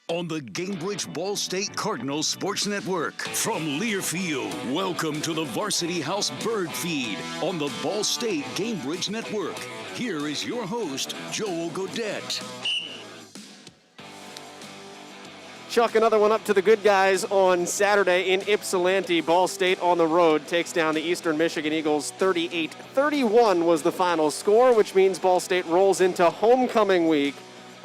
on the Cambridge Ball State Cardinals Sports Network. From Learfield, welcome to the Varsity House Birdfeed on the Ball State Cambridge Network. Here is your host, Joel Godett. Chuck another one up to the good guys on Saturday in Ypsilanti. Ball State on the road takes down the Eastern Michigan Eagles 38-31 was the final score, which means Ball State rolls into homecoming week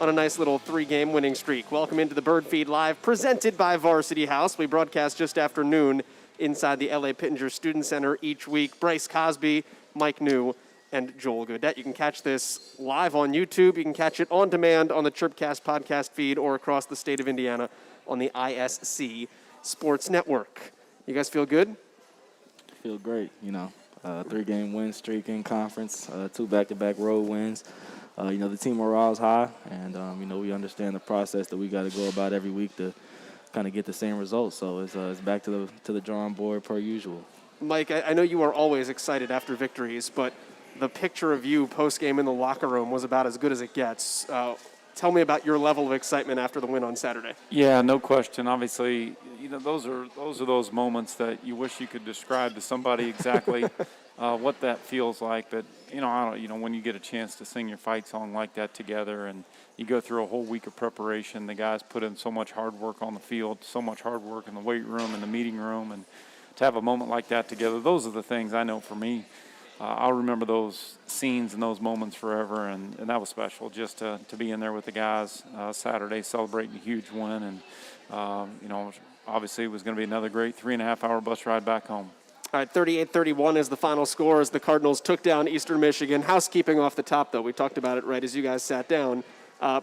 on a nice little 3-game winning streak. Welcome into the Birdfeed Live, presented by Varsity House. We broadcast just after noon inside the LA Pittenger Student Center each week. Bryce Cosby, Mike Neu, and Joel Godett. You can catch this live on YouTube. You can catch it on demand on the Chirp Cast podcast feed or across the state of Indiana on the ISC Sports Network. You guys feel good? Feel great. 3-game win streak in conference, 2 back-to-back road wins. The team morale is high, and, we understand the process that we got to go about every week to kind of get the same results. So it's back to the drawing board per usual. Mike, I know you are always excited after victories, but the picture of you post-game in the locker room was about as good as it gets. Tell me about your level of excitement after the win on Saturday. Yeah, no question. Obviously, those are those moments that you wish you could describe to somebody exactly what that feels like. But when you get a chance to sing your fight song like that together, and you go through a whole week of preparation, the guys put in so much hard work on the field, so much hard work in the weight room and the meeting room, and to have a moment like that together, those are the things I know for me. I'll remember those scenes and those moments forever, and that was special just to be in there with the guys Saturday celebrating a huge win. And, obviously it was going to be another great 3.5-hour bus ride back home. All right, 38-31 is the final score as the Cardinals took down Eastern Michigan. Housekeeping off the top, though. We talked about it right as you guys sat down.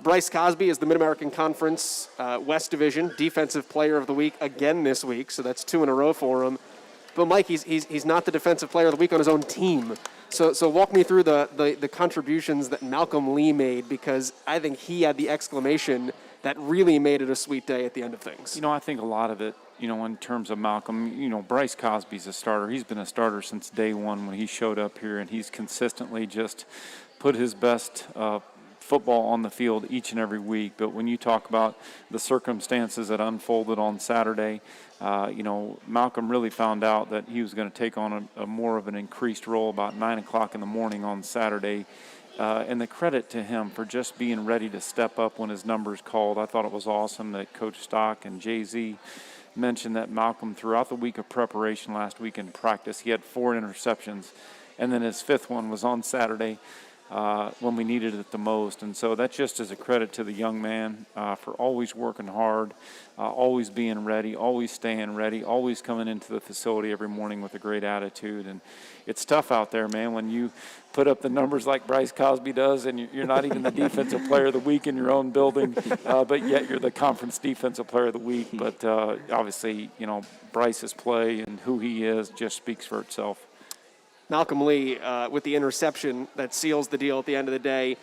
Bryce Cosby is the Mid-American Conference West Division Defensive Player of the Week again this week, so that's 2 in a row for him. But, Mike, he's not the Defensive Player of the Week on his own team. So walk me through the contributions that Malcolm Lee made, because I think he had the exclamation that really made it a sweet day at the end of things. I think a lot of it, in terms of Malcolm, Bryce Cosby's a starter. He's been a starter since day one when he showed up here, and he's consistently just put his best football on the field each and every week. But when you talk about the circumstances that unfolded on Saturday, Malcolm really found out that he was going to take on a more of an increased role about 9 o'clock in the morning on Saturday. And the credit to him for just being ready to step up when his number's called. I thought it was awesome that Coach Stock and Jay-Z mentioned that Malcolm, throughout the week of preparation last week in practice, he had 4 interceptions, and then his 5th one was on Saturday when we needed it the most. And so that just is a credit to the young man for always working hard, always being ready, always staying ready, always coming into the facility every morning with a great attitude. And it's tough out there, man, when you put up the numbers like Bryce Cosby does, and you're not even the Defensive Player of the Week in your own building, but yet you're the Conference Defensive Player of the Week. But obviously, Bryce's play and who he is just speaks for itself. Malcolm Lee with the interception that seals the deal at the end of the day.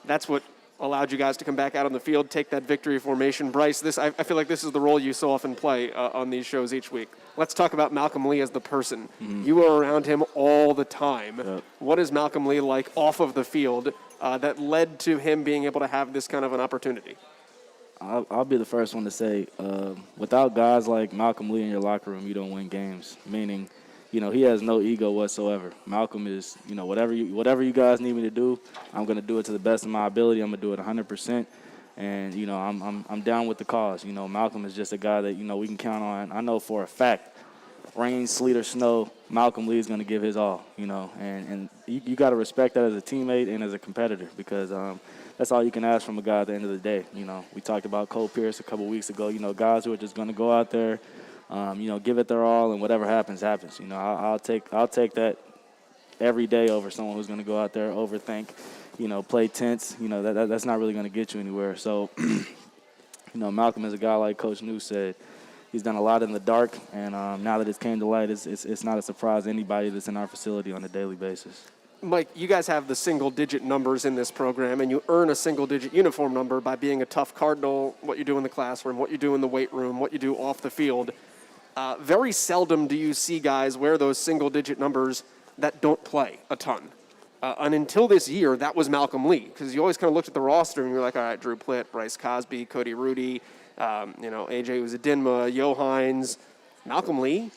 That's what allowed you guys to come back out on the field, take that victory formation. Bryce, I feel like this is the role you so often play on these shows each week. Let's talk about Malcolm Lee as the person. Mm-hmm. You are around him all the time. Yep. What is Malcolm Lee like off of the field that led to him being able to have this kind of an opportunity? I'll be the first one to say, without guys like Malcolm Lee in your locker room, you don't win games, meaning – he has no ego whatsoever. Malcolm is, whatever you guys need me to do, I'm going to do it to the best of my ability. I'm going to do it 100%. And, I'm down with the cause. Malcolm is just a guy that, we can count on. I know for a fact, rain, sleet, or snow, Malcolm Lee is going to give his all, and you got to respect that as a teammate and as a competitor, because that's all you can ask from a guy at the end of the day. We talked about Cole Pierce a couple weeks ago, guys who are just going to go out there, give it their all, and whatever happens, happens. I'll take that every day over someone who's going to go out there, overthink, play tense. That's not really going to get you anywhere. So, Malcolm is a guy, like Coach Neu said. He's done a lot in the dark, and now that it's came to light, it's not a surprise to anybody that's in our facility on a daily basis. Mike, you guys have the single-digit numbers in this program, and you earn a single-digit uniform number by being a tough Cardinal, what you do in the classroom, what you do in the weight room, what you do off the field. Very seldom do you see guys wear those single-digit numbers that don't play a ton. And until this year, that was Malcolm Lee, because you always kind of looked at the roster and you're like, all right, Drew Plitt, Bryce Cosby, Cody Rudy, AJ Uzadinma, Yo Hines, Malcolm Lee.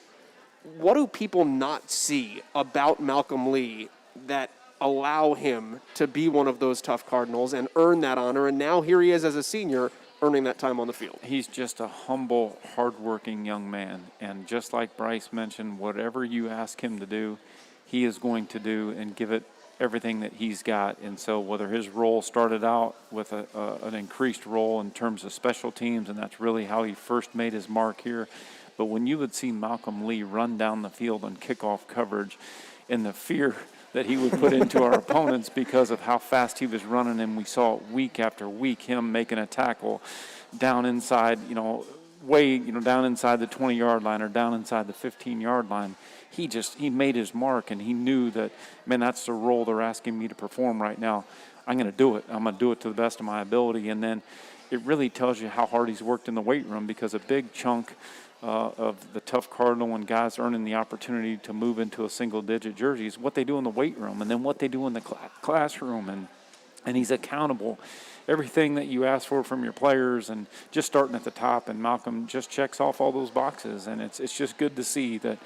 What do people not see about Malcolm Lee that allow him to be one of those tough Cardinals and earn that honor? And now here he is as a senior earning that time on the field. He's just a humble, hardworking young man. And just like Bryce mentioned, whatever you ask him to do, he is going to do and give it everything that he's got. And so whether his role started out with an increased role in terms of special teams, and that's really how he first made his mark here. But when you would see Malcolm Lee run down the field on kickoff coverage and the fear that he would put into our opponents because of how fast he was running, and we saw it week after week, him making a tackle down inside, down inside the 20-yard line or down inside the 15-yard line. He made his mark, and he knew that, man, that's the role they're asking me to perform right now. I'm going to do it. I'm going to do it to the best of my ability. And then it really tells you how hard he's worked in the weight room, because a big chunk of the tough Cardinal and guys earning the opportunity to move into a single-digit jersey is what they do in the weight room and then what they do in the classroom. And he's accountable. Everything that you ask for from your players, and just starting at the top, and Malcolm just checks off all those boxes. And it's just good to see that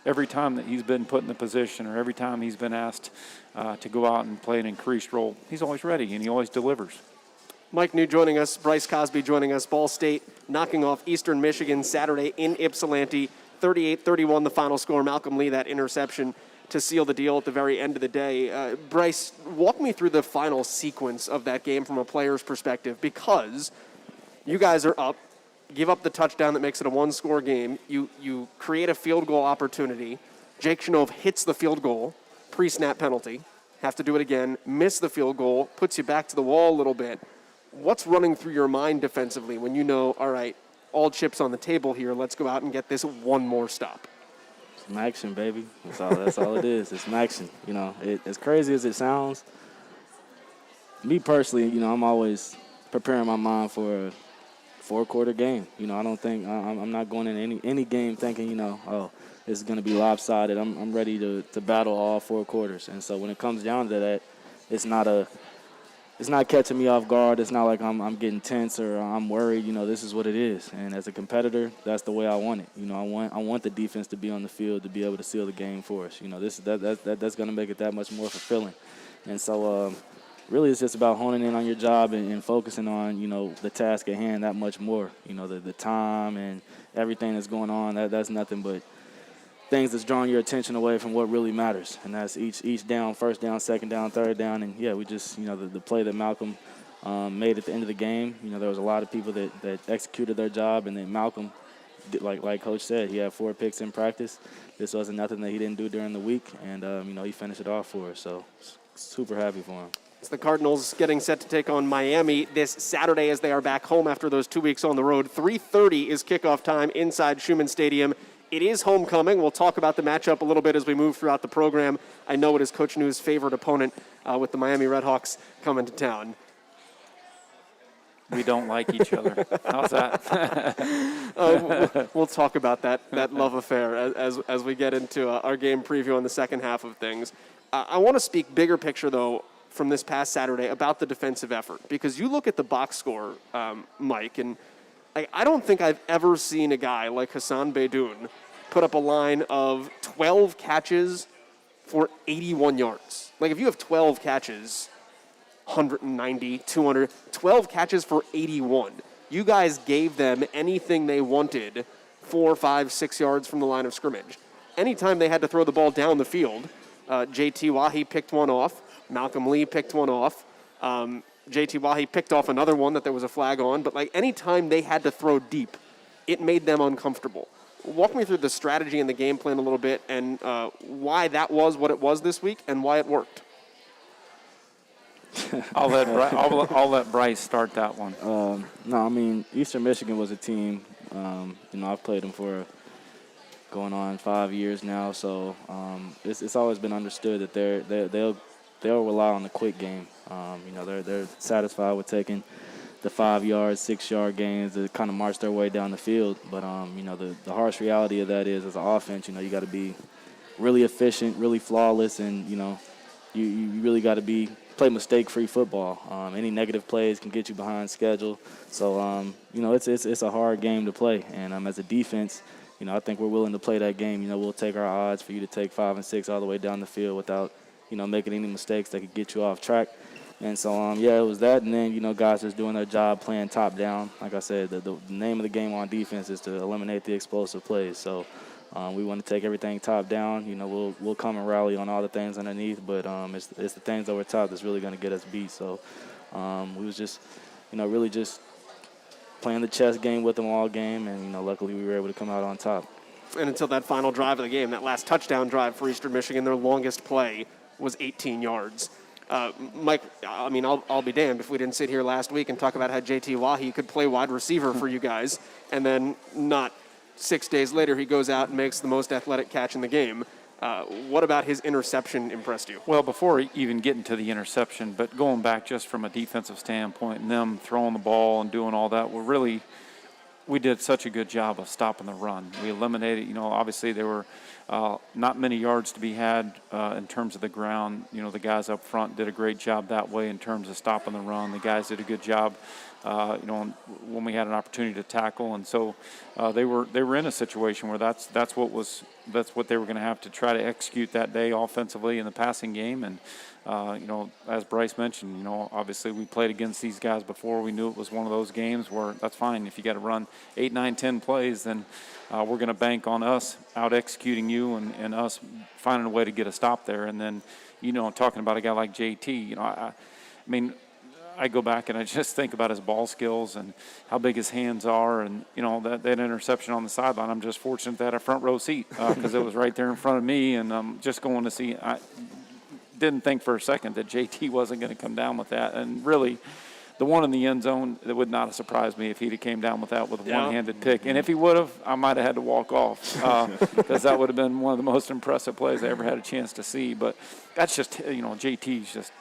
every time that he's been put in a position, or every time he's been asked to go out and play an increased role, he's always ready and he always delivers. Mike Neu joining us, Bryce Cosby joining us. Ball State knocking off Eastern Michigan Saturday in Ypsilanti. 38-31 the final score. Malcolm Lee, that interception to seal the deal at the very end of the day. Bryce, walk me through the final sequence of that game from a player's perspective, because you guys are up, give up the touchdown that makes it a one-score game. You create a field goal opportunity. Jake Chenove hits the field goal, pre-snap penalty. Have to do it again, miss the field goal, puts you back to the wall a little bit. What's running through your mind defensively when you know, all right, all chips on the table here, let's go out and get this one more stop? It's action, baby. That's all it is. It's action. As crazy as it sounds, me personally, I'm always preparing my mind for a four-quarter game. I don't think I'm not going in any game thinking, this is going to be lopsided. I'm ready to battle all four quarters. And so when it comes down to that, it's not catching me off guard. It's not like I'm getting tense or I'm worried. This is what it is. And as a competitor, that's the way I want it. I want the defense to be on the field to be able to seal the game for us. That's going to make it that much more fulfilling. And so really it's just about honing in on your job and focusing on, the task at hand that much more. The time and everything that's going on, that's nothing but things that's drawing your attention away from what really matters, and that's each down, first down, second down, third down. And we just, the play that Malcolm made at the end of the game, there was a lot of people that executed their job, and then Malcolm, like Coach said, he had 4 picks in practice. This wasn't nothing that he didn't do during the week, and he finished it off for us, so super happy for him. It's the Cardinals getting set to take on Miami this Saturday as they are back home after those 2 weeks on the road. 3:30 is kickoff time inside Schumann Stadium. It is homecoming. We'll talk about the matchup a little bit as we move throughout the program. I know it is Coach Neu's favorite opponent with the Miami Redhawks coming to town. We don't like each other. How's that? We'll talk about that love affair as we get into our game preview on the second half of things. I want to speak bigger picture, though, from this past Saturday about the defensive effort, because you look at the box score, Mike, and I don't think I've ever seen a guy like Hassan Beydoun put up a line of 12 catches for 81 yards. If you have 12 catches, 190, 200, 12 catches for 81. You guys gave them anything they wanted 4, 5, 6 yards from the line of scrimmage. Anytime they had to throw the ball down the field, J.T. Wahi picked one off. Malcolm Lee picked one off. J.T. Wahi picked off another one that there was a flag on. But, any time they had to throw deep, it made them uncomfortable. Walk me through the strategy and the game plan a little bit, and why that was what it was this week and why it worked. I'll let Bryce start that one. No, Eastern Michigan was a team. I've played them for going on 5 years now, so it's always been understood that they'll rely on the quick game. They're satisfied with taking the 5-yard, 6-yard gains to kind of march their way down the field. But the harsh reality of that is, as an offense, you got to be really efficient, really flawless, and you really got to be play mistake-free football. Any negative plays can get you behind schedule. So, it's a hard game to play. And as a defense, I think we're willing to play that game. We'll take our odds for you to take 5 and 6 all the way down the field without, making any mistakes that could get you off track. And so, it was that. And then, guys just doing their job playing top down. Like I said, the name of the game on defense is to eliminate the explosive plays. So, we want to take everything top down. We'll come and rally on all the things underneath, but it's the things over top that's really going to get us beat. So we was just, really just playing the chess game with them all game, and luckily we were able to come out on top. And until that final drive of the game, that last touchdown drive for Eastern Michigan, their longest play was 18 yards. Mike, I'll be damned if we didn't sit here last week and talk about how JT Wahi could play wide receiver for you guys, and then not 6 days later, he goes out and makes the most athletic catch in the game. What about his interception impressed you? Well, before even getting to the interception, but going back just from a defensive standpoint and them throwing the ball and doing all that, we did such a good job of stopping the run. We eliminated, obviously there were not many yards to be had in terms of the ground. The guys up front did a great job that way in terms of stopping the run. The guys did a good job, when we had an opportunity to tackle, and so they were in a situation where that's what they were going to have to try to execute that day offensively in the passing game. And as Bryce mentioned, obviously we played against these guys before. We knew it was one of those games where that's fine. If you got to run 8, 9, 10 plays, then we're going to bank on us out executing you and us finding a way to get a stop there. And then, talking about a guy like JT, I go back and I just think about his ball skills and how big his hands are, and that interception on the sideline. I'm just fortunate that I had a front row seat because it was right there in front of me, and I'm just going to see. I didn't think for a second that JT wasn't going to come down with that, and really, the one in the end zone, that would not have surprised me if he'd have came down with that with a one-handed pick. And if he would have, I might have had to walk off because that would have been one of the most impressive plays I ever had a chance to see. But that's just, JT's just,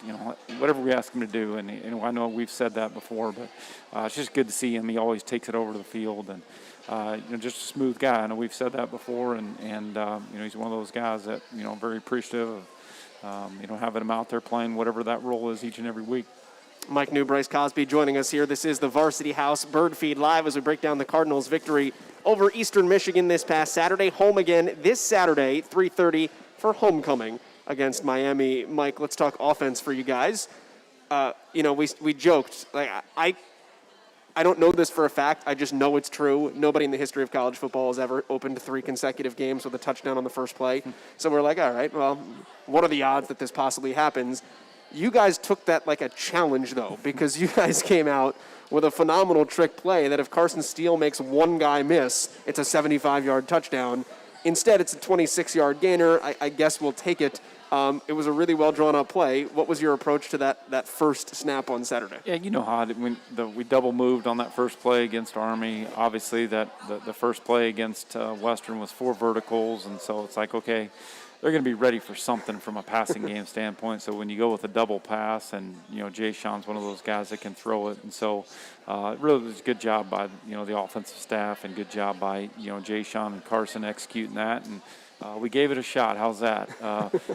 whatever we ask him to do. And I know we've said that before, but it's just good to see him. He always takes it over to the field, and just a smooth guy. I know we've said that before, and he's one of those guys that, very appreciative of, having him out there playing whatever that role is each and every week. Mike Neu, Bryce Cosby joining us here. This is the Varsity House Birdfeed Live as we break down the Cardinals' victory over Eastern Michigan this past Saturday. Home again this Saturday, 3:30 for homecoming against Miami. Mike, let's talk offense for you guys. We joked. Like I don't know this for a fact. I just know it's true. Nobody in the history of college football has ever opened 3 consecutive games with a touchdown on the first play. So we're like, all right, well, what are the odds that this possibly happens? You guys took that like a challenge, though, because you guys came out with a phenomenal trick play that if Carson Steele makes one guy miss, it's a 75-yard touchdown. Instead, it's a 26-yard gainer. I guess we'll take it. It was a really well-drawn-up play. What was your approach to that first snap on Saturday? Yeah, you know how we double moved on that first play against Army. Obviously, the first play against Western was 4 verticals, and so it's like, okay, they're going to be ready for something from a passing game standpoint. So when you go with a double pass, and Jay Sean's one of those guys that can throw it, and so it really was a good job by the offensive staff, and good job by Jay Sean and Carson executing that, and we gave it a shot. How's that?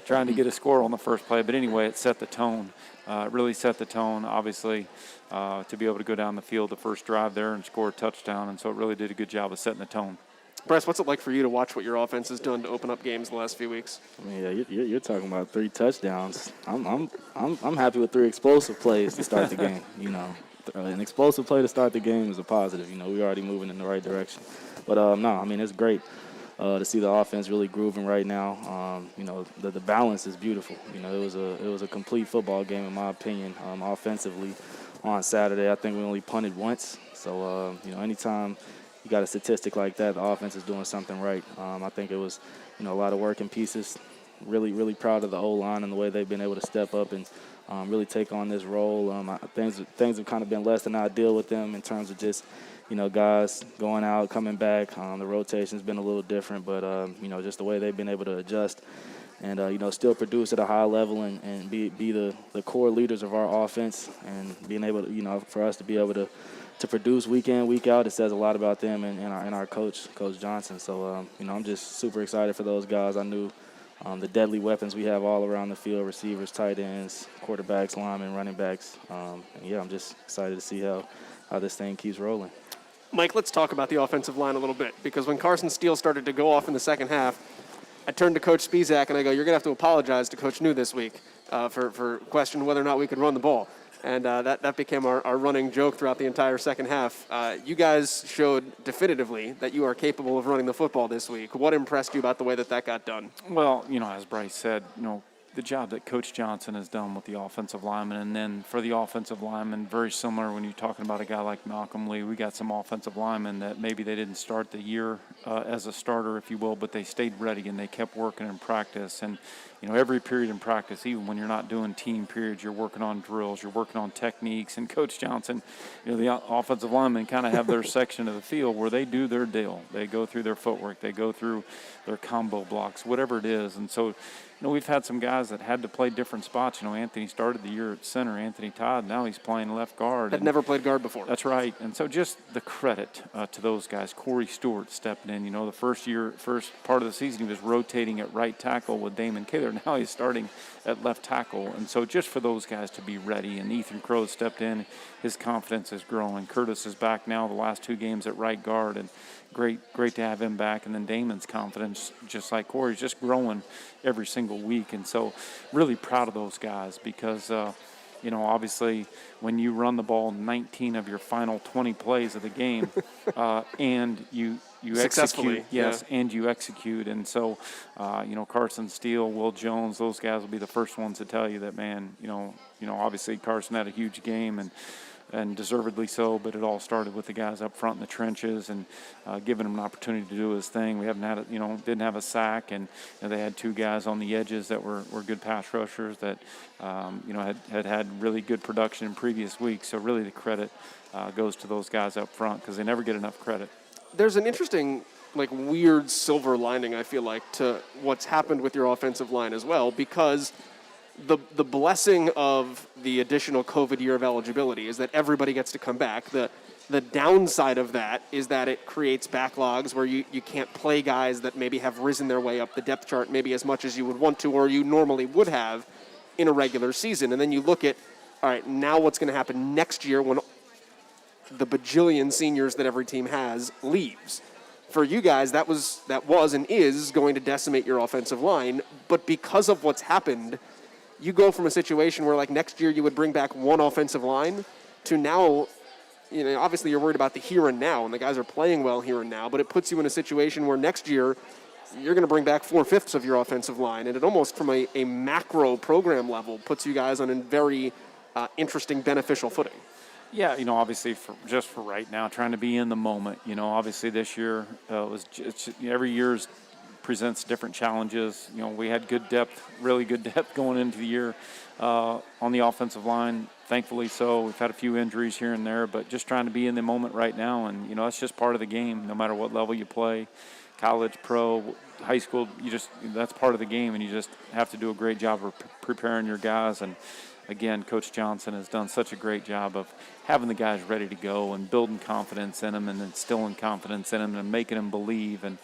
Trying to get a score on the first play, but anyway, it set the tone. It really set the tone, obviously, to be able to go down the field the first drive there and score a touchdown, and so it really did a good job of setting the tone. Bryce, what's it like for you to watch what your offense has done to open up games the last few weeks? Yeah, you're talking about 3 touchdowns. I'm happy with 3 explosive plays to start the game. An explosive play to start the game is a positive. We're already moving in the right direction. But it's great to see the offense really grooving right now. The balance is beautiful. It was a complete football game in my opinion. Offensively on Saturday, I think we only punted once. So anytime you got a statistic like that, the offense is doing something right. I think it was, a lot of working pieces. Really, really proud of the O-line and the way they've been able to step up and really take on this role. Things have kind of been less than ideal with them in terms of just, guys going out, coming back. The rotation's been a little different, but, just the way they've been able to adjust and, still produce at a high level and be the core leaders of our offense, and being able to, for us to be able to produce week in, week out, it says a lot about them and our coach, Coach Johnson. So, I'm just super excited for those guys. I knew the deadly weapons we have all around the field, receivers, tight ends, quarterbacks, linemen, running backs. And yeah, I'm just excited to see how this thing keeps rolling. Mike, let's talk about the offensive line a little bit, because when Carson Steele started to go off in the second half, I turned to Coach Spizak and I go, you're going to have to apologize to Coach Neu this week for questioning whether or not we could run the ball. And that became our running joke throughout the entire second half. You guys showed definitively that you are capable of running the football this week. What impressed you about the way that got done? Well, as Bryce said, the job that Coach Johnson has done with the offensive linemen, and then for the offensive linemen, very similar when you're talking about a guy like Malcolm Lee. We got some offensive linemen that maybe they didn't start the year as a starter, if you will, but they stayed ready and they kept working in practice. And every period in practice, even when you're not doing team periods, you're working on drills, you're working on techniques. And Coach Johnson, the offensive linemen kind of have their section of the field where they do their deal. They go through their footwork, they go through their combo blocks, whatever it is. And so, we've had some guys that had to play different spots. Anthony started the year at center, Anthony Todd. Now he's playing left guard. Had never played guard before. That's right. And so just the credit to those guys. Corey Stewart stepping in. The first part of the season, he was rotating at right tackle with Damon Kaler. Now he's starting at left tackle. And so just for those guys to be ready. And Ethan Crow stepped in. His confidence is growing. Curtis is back now the last 2 games at right guard. And great to have him back. And then Damon's confidence, just like Corey's, just growing every single week. And so really proud of those guys because, obviously when you run the ball 19 of your final 20 plays of the game and you execute, and you execute. And so, Carson Steele, Will Jones, those guys will be the first ones to tell you that, man, obviously Carson had a huge game and deservedly so, but it all started with the guys up front in the trenches and giving him an opportunity to do his thing. We haven't had didn't have a sack, and they had 2 guys on the edges that were good pass rushers that had really good production in previous weeks. So really the credit goes to those guys up front because they never get enough credit. There's an interesting, weird silver lining, I feel like, to what's happened with your offensive line as well, because the blessing of the additional COVID year of eligibility is that everybody gets to come back. The downside of that is that it creates backlogs where you can't play guys that maybe have risen their way up the depth chart maybe as much as you would want to or you normally would have in a regular season. And then you look at, all right, now what's going to happen next year when the bajillion seniors that every team has leaves. For you guys, that was and is going to decimate your offensive line. But because of what's happened, you go from a situation where, next year you would bring back 1 offensive line to now, obviously you're worried about the here and now, and the guys are playing well here and now, but it puts you in a situation where next year you're going to bring back 4/5 of your offensive line, and it almost from a macro program level puts you guys on a very interesting, beneficial footing. Yeah, obviously for right now, trying to be in the moment. Obviously this year every year's presents different challenges. We had good depth, really good depth going into the year on the offensive line. Thankfully so. We've had a few injuries here and there, but just trying to be in the moment right now. And, that's just part of the game, no matter what level you play, college, pro, high school, that's part of the game, and you just have to do a great job of preparing your guys. And, again, Coach Johnson has done such a great job of having the guys ready to go and building confidence in them and instilling confidence in them and making them believe. And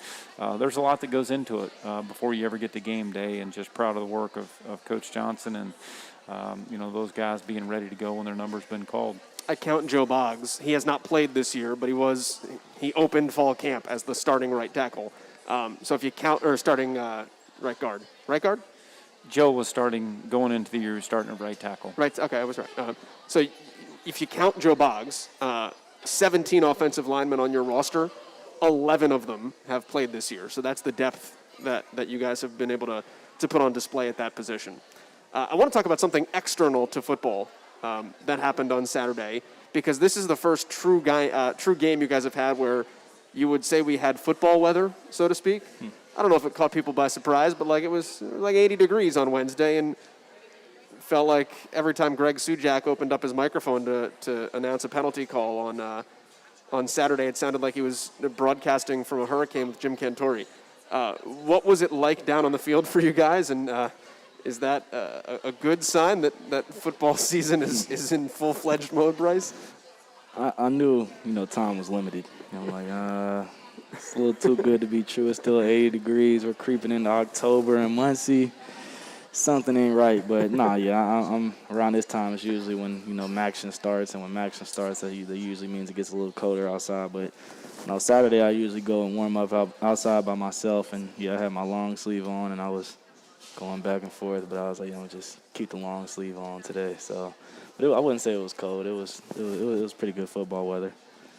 there's a lot that goes into it before you ever get to game day, and just proud of the work of Coach Johnson and, those guys being ready to go when their number's been called. I count Joe Boggs. He has not played this year, but he opened fall camp as the starting right tackle. So if you count, or starting right guard. Right guard? Joe was starting, going into the year, he was starting at right tackle. Right, okay, I was right. So if you count Joe Boggs, 17 offensive linemen on your roster, 11 of them have played this year. So that's the depth that you guys have been able to put on display at that position. I want to talk about something external to football that happened on Saturday, because this is the first true game you guys have had where you would say we had football weather, so to speak. I don't know if it caught people by surprise, but it was 80 degrees on Wednesday, and felt like every time Greg Sujak opened up his microphone to announce a penalty call on Saturday, it sounded like he was broadcasting from a hurricane with Jim Cantori. What was it like down on the field for you guys, and is that a good sign that football season is in full-fledged mode, Bryce? I knew, time was limited. I'm like, It's a little too good to be true. It's still 80 degrees. We're creeping into October in Muncie. Something ain't right, but I'm around this time. It's usually when Maction starts, and when Maction starts, that usually means it gets a little colder outside. But Saturday I usually go and warm up outside by myself, and I had my long sleeve on, and I was going back and forth, but I was like, just keep the long sleeve on today. So, but I wouldn't say it was cold. It was pretty good football weather.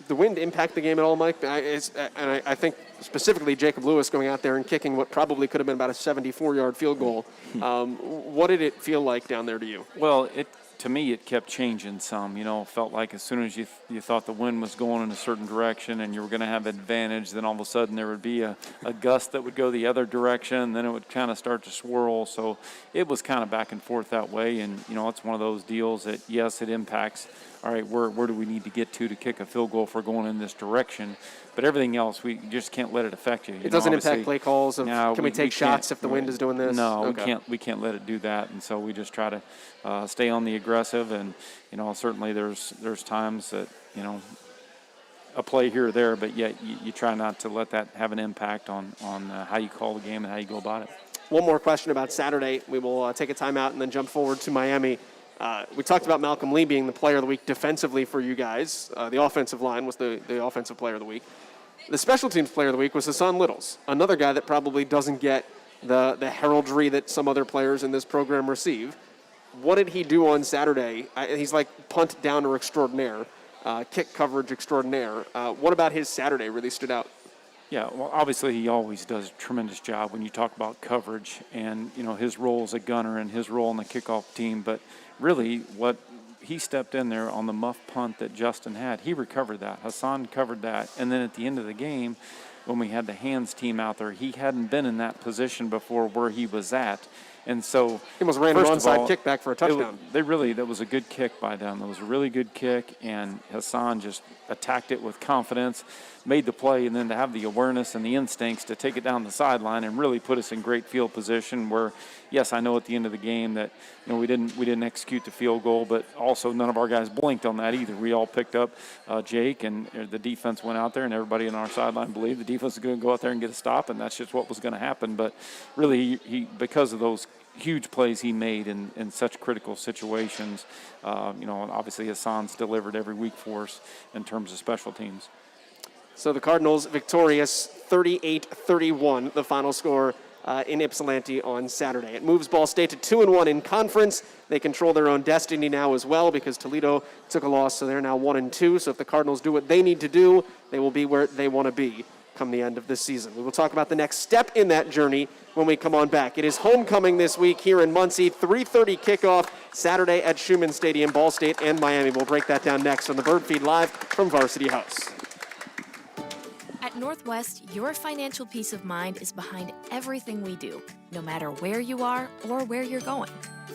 The wind impact the game at all, Mike? I think specifically Jacob Lewis going out there and kicking what probably could have been about a 74-yard field goal. What did it feel like down there to you? Well, to me, it kept changing some. It felt like as soon as you thought the wind was going in a certain direction and you were going to have advantage, then all of a sudden there would be a gust that would go the other direction, then it would kind of start to swirl. So it was kind of back and forth that way, and, it's one of those deals that, yes, it impacts, all right, where do we need to get to kick a field goal if we're going in this direction? But everything else, we just can't let it affect you. It doesn't impact play calls of can we take shots if the wind is doing this? No, okay. we can't let it do that, and so we just try to stay on the aggressive. And certainly there's times that a play here or there, but yet you try not to let that have an impact on how you call the game and how you go about it. One more question about Saturday. We will take a timeout and then jump forward to Miami. We talked about Malcolm Lee being the player of the week defensively for you guys. The offensive line was the offensive player of the week. The special teams player of the week was Hassan Littles, another guy that probably doesn't get the heraldry that some other players in this program receive. What did he do on Saturday? He's like punt downer extraordinaire, kick coverage extraordinaire. What about his Saturday really stood out? Yeah, well, obviously he always does a tremendous job when you talk about coverage and, his role as a gunner and his role on the kickoff team. But really what he stepped in there on the muff punt that Justin had, he recovered that. Hassan covered that. And then at the end of the game, when we had the hands team out there, he hadn't been in that position before where he was at. And so he almost ran an onside kick back for a touchdown. That was a good kick by them. It was a really good kick, and Hassan just attacked it with confidence, made the play, and then to have the awareness and the instincts to take it down the sideline and really put us in great field position where, yes, I know at the end of the game that we didn't execute the field goal, but also none of our guys blinked on that either. We all picked up Jake, and the defense went out there, and everybody on our sideline believed the defense was going to go out there and get a stop, and that's just what was going to happen. But really, he because of those huge plays he made in such critical situations, obviously Hassan's delivered every week for us in terms of special teams. So the Cardinals victorious 38-31, the final score in Ypsilanti on Saturday. It moves Ball State to 2-1 in conference. They control their own destiny now as well because Toledo took a loss, so they're now 1-2. So if the Cardinals do what they need to do, they will be where they want to be come the end of this season. We will talk about the next step in that journey when we come on back. It is homecoming this week here in Muncie, 3:30 kickoff Saturday at Schumann Stadium. Ball State and Miami. We'll break that down next on the Birdfeed Live from Varsity House. At Northwest, your financial peace of mind is behind everything we do, no matter where you are or where you're going.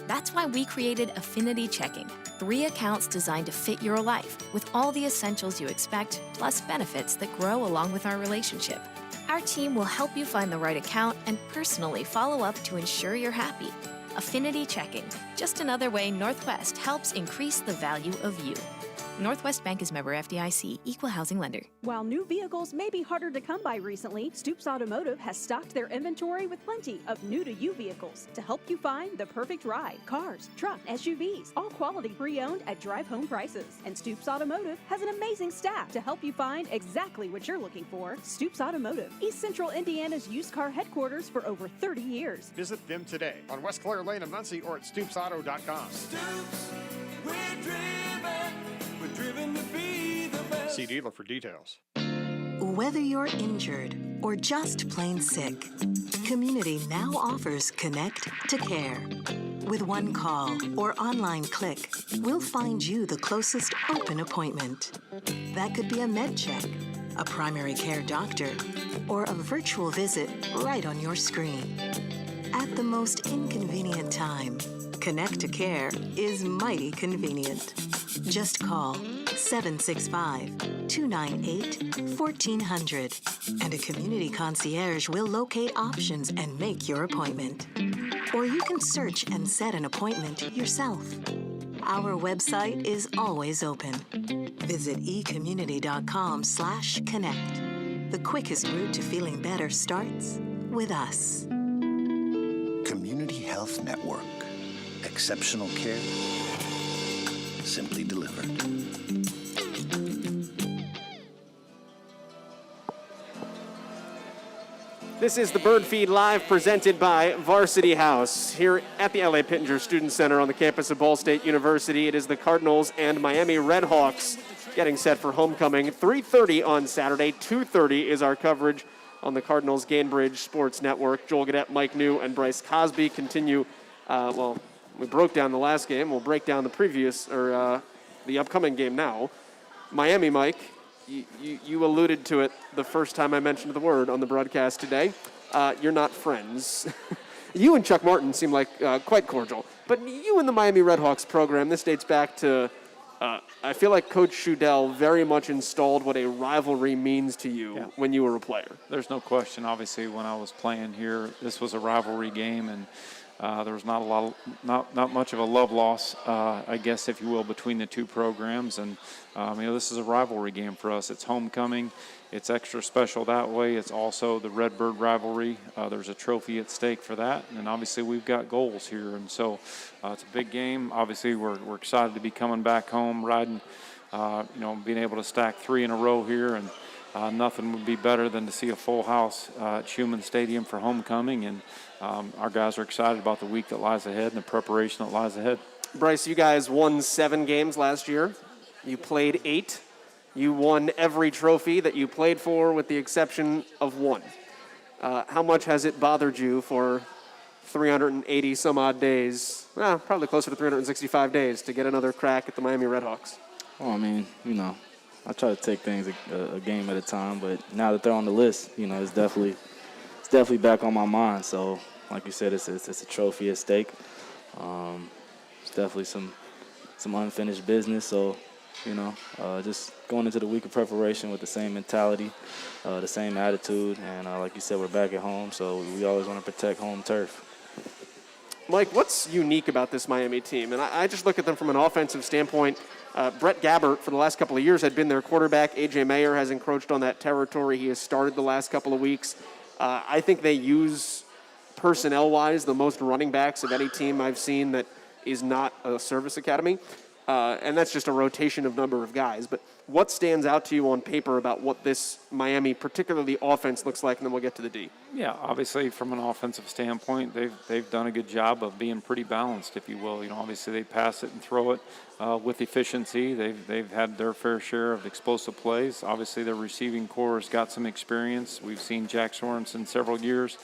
That's why we created Affinity Checking, 3 accounts designed to fit your life with all the essentials you expect, plus benefits that grow along with our relationship. Our team will help you find the right account and personally follow up to ensure you're happy. Affinity Checking, just another way Northwest helps increase the value of you. Northwest Bank is member FDIC, equal housing lender. While new vehicles may be harder to come by recently, Stoops Automotive has stocked their inventory with plenty of new-to-you vehicles to help you find the perfect ride. Cars, trucks, SUVs, all quality pre-owned at drive-home prices. And Stoops Automotive has an amazing staff to help you find exactly what you're looking for. Stoops Automotive, East Central Indiana's used car headquarters for over 30 years. Visit them today on West Clare Lane in Muncie or at stoopsauto.com. Stoops, we're driven to be the best. See dealer for details. Whether you're injured or just plain sick, Community now offers Connect to Care. With one call or online click, we'll find you the closest open appointment. That could be a med check, a primary care doctor, or a virtual visit right on your screen. At the most inconvenient time, Connect to Care is mighty convenient. Just call 765-298-1400 and a community concierge will locate options and make your appointment. Or you can search and set an appointment yourself. Our website is always open. Visit ecommunity.com/connect. The quickest route to feeling better starts with us. Community Health Network. Exceptional care, simply delivered. This is the Birdfeed Live presented by Varsity House here at the LA Pittenger Student Center on the campus of Ball State University. It is the Cardinals and Miami Redhawks getting set for homecoming. 3:30 on Saturday. 2:30 is our coverage on the Cardinals Gainbridge Sports Network. Joel Godett, Mike Neu, and Bryce Cosby continue. We broke down the last game. We'll break down the upcoming game now. Miami, Mike. You alluded to it the first time I mentioned the word on the broadcast today. You're not friends. You and Chuck Martin seem like quite cordial. But you and the Miami Redhawks program, this dates back to, I feel like Coach Shudell very much installed what a rivalry means to you when you were a player. There's no question. Obviously, when I was playing here, this was a rivalry game, and there was not much of a love loss, I guess, if you will, between the two programs. And this is a rivalry game for us. It's homecoming. It's extra special that way. It's also the Redbird rivalry. There's a trophy at stake for that, and obviously we've got goals here. And so it's a big game. Obviously, we're excited to be coming back home, riding, being able to stack 3 in a row here, and nothing would be better than to see a full house at Schumann Stadium for homecoming. And our guys are excited about the week that lies ahead and the preparation that lies ahead. Bryce, you guys won 7 games last year. You played 8. You won every trophy that you played for with the exception of 1. How much has it bothered you for 380 some odd days, probably closer to 365 days, to get another crack at the Miami Redhawks? Well, I mean, I try to take things a game at a time, but now that they're on the list, it's definitely back on my mind. So, like you said, it's a trophy at stake. It's definitely some unfinished business. So, just going into the week of preparation with the same mentality, the same attitude, and like you said, we're back at home, so we always want to protect home turf. Mike, what's unique about this Miami team? And I just look at them from an offensive standpoint. Brett Gabbert, for the last couple of years, had been their quarterback. A.J. Mayer has encroached on that territory. He has started the last couple of weeks. I think they use, personnel-wise, the most running backs of any team I've seen that is not a service academy. And that's just a rotation of number of guys. But what stands out to you on paper about what this Miami, particularly offense, looks like? And then we'll get to the D. Yeah, obviously from an offensive standpoint, they've done a good job of being pretty balanced, if you will. Obviously they pass it and throw it with efficiency. They've had their fair share of explosive plays. Obviously their receiving core has got some experience. We've seen Jack Sorensen several years.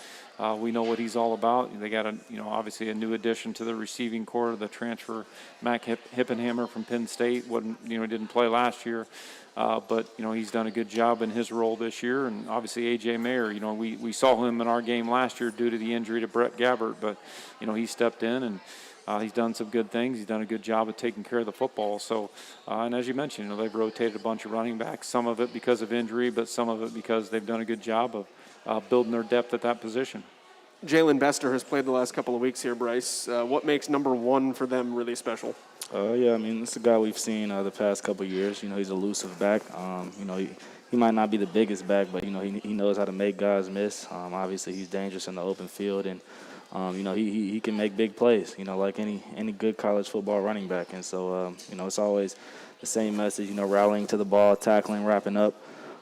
We know what he's all about. They got obviously a new addition to the receiving core, the transfer Mac Hippenhammer from Penn State. Didn't play last year, but he's done a good job in his role this year. And obviously A.J. Mayer, we saw him in our game last year due to the injury to Brett Gabbert, but he stepped in and he's done some good things. He's done a good job of taking care of the football. So, and as you mentioned, they've rotated a bunch of running backs. Some of it because of injury, but some of it because they've done a good job of building their depth at that position. Jalen Bester has played the last couple of weeks here, Bryce. What makes number 1 for them really special? It's a guy we've seen the past couple of years. He's an elusive back. He might not be the biggest back, but, he knows how to make guys miss. Obviously, he's dangerous in the open field, and, he can make big plays, like any good college football running back. And so, it's always the same message, rallying to the ball, tackling, wrapping up.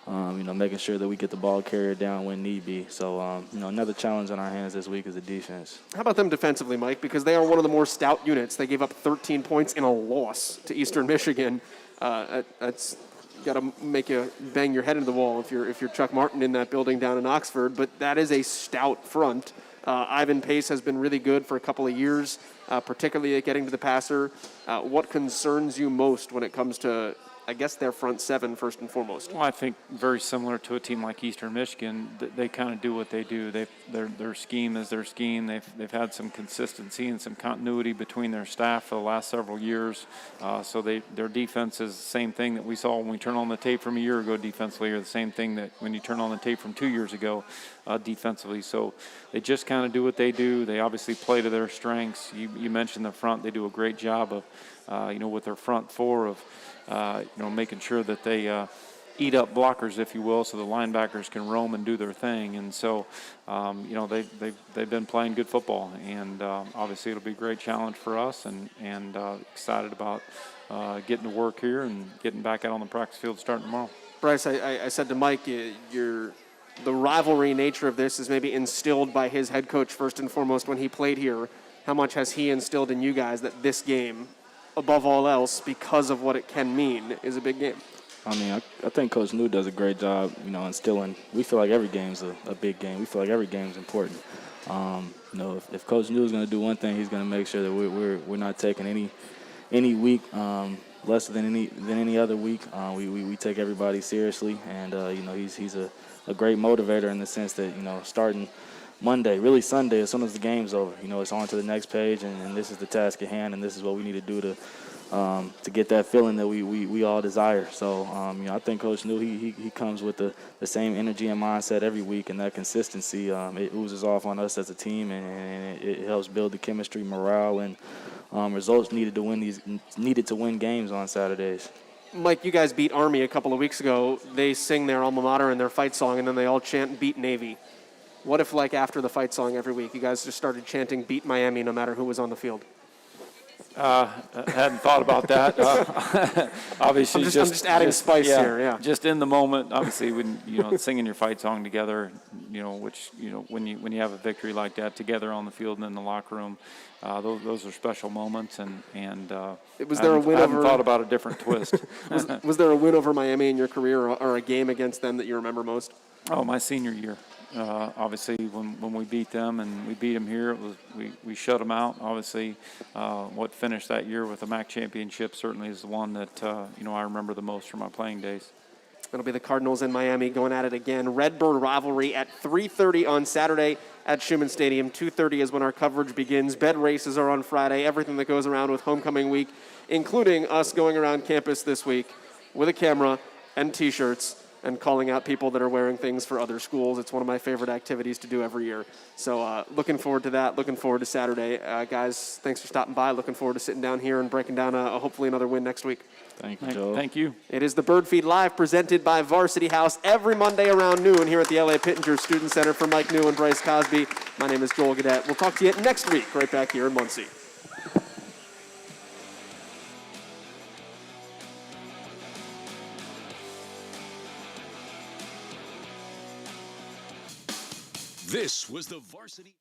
Making sure that we get the ball carried down when need be. So, another challenge on our hands this week is the defense. How about them defensively, Mike? Because they are one of the more stout units. They gave up 13 points in a loss to Eastern Michigan. That's got to make you bang your head into the wall if you're Chuck Martin in that building down in Oxford. But that is a stout front. Ivan Pace has been really good for a couple of years, particularly at getting to the passer. What concerns you most when it comes to, I guess, their front 7 first and foremost? Well, I think very similar to a team like Eastern Michigan, they kind of do what they do. Their scheme is their scheme. They've had some consistency and some continuity between their staff for the last several years. So their defense is the same thing that we saw when we turned on the tape from a year ago defensively, or the same thing that when you turn on the tape from 2 years ago defensively. So they just kind of do what they do. They obviously play to their strengths. You mentioned the front. They do a great job of, with their front 4 of, making sure that they eat up blockers, if you will, so the linebackers can roam and do their thing. And so, they've been playing good football, and obviously it'll be a great challenge for us, and excited about getting to work here and getting back out on the practice field starting tomorrow. Bryce, I said to Mike, the rivalry nature of this is maybe instilled by his head coach first and foremost when he played here. How much has he instilled in you guys that this game, above all else, because of what it can mean, is a big game? I mean, I think Coach Neu does a great job, instilling. We feel like every game's a big game. We feel like every game's important. If Coach Neu is going to do one thing, he's going to make sure that we're not taking any week less than any other week. We take everybody seriously, and he's a great motivator in the sense that starting Monday, really Sunday, as soon as the game's over, it's on to the next page, and this is the task at hand, and this is what we need to do to get that feeling that we all desire. So, I think Coach Neu, he comes with the same energy and mindset every week, and that consistency, it oozes off on us as a team, and it helps build the chemistry, morale, and results needed to win games on Saturdays. Mike, you guys beat Army a couple of weeks ago. They sing their alma mater and their fight song, and then they all chant "Beat Navy." What if, after the fight song every week, you guys just started chanting "Beat Miami" no matter who was on the field? I hadn't thought about that. Obviously, I'm just adding spice here. Yeah, just in the moment. Obviously, when singing your fight song together, when you have a victory like that together on the field and in the locker room, those are special moments. And was there a win I haven't over? thought about a different twist. Was there a win over Miami in your career, or a game against them that you remember most? Oh, my senior year. Obviously, when we beat them and we beat them here, we shut them out. Obviously, what finished that year with the MAC championship certainly is the one that I remember the most from my playing days. It'll be the Cardinals and Miami going at it again. Redbird rivalry at 3:30 on Saturday at Schumann Stadium. 2:30 is when our coverage begins. Bed races are on Friday. Everything that goes around with homecoming week, including us going around campus this week with a camera and T-shirts and calling out people that are wearing things for other schools. It's one of my favorite activities to do every year. So looking forward to that. Looking forward to Saturday. Guys, thanks for stopping by. Looking forward to sitting down here and breaking down hopefully another win next week. Thank you, Joel. Thank you. It is the Birdfeed Live presented by Varsity House every Monday around noon here at the LA Pittenger Student Center. For Mike Neu and Bryce Cosby, my name is Joel Godett. We'll talk to you next week right back here in Muncie. This was the Varsity.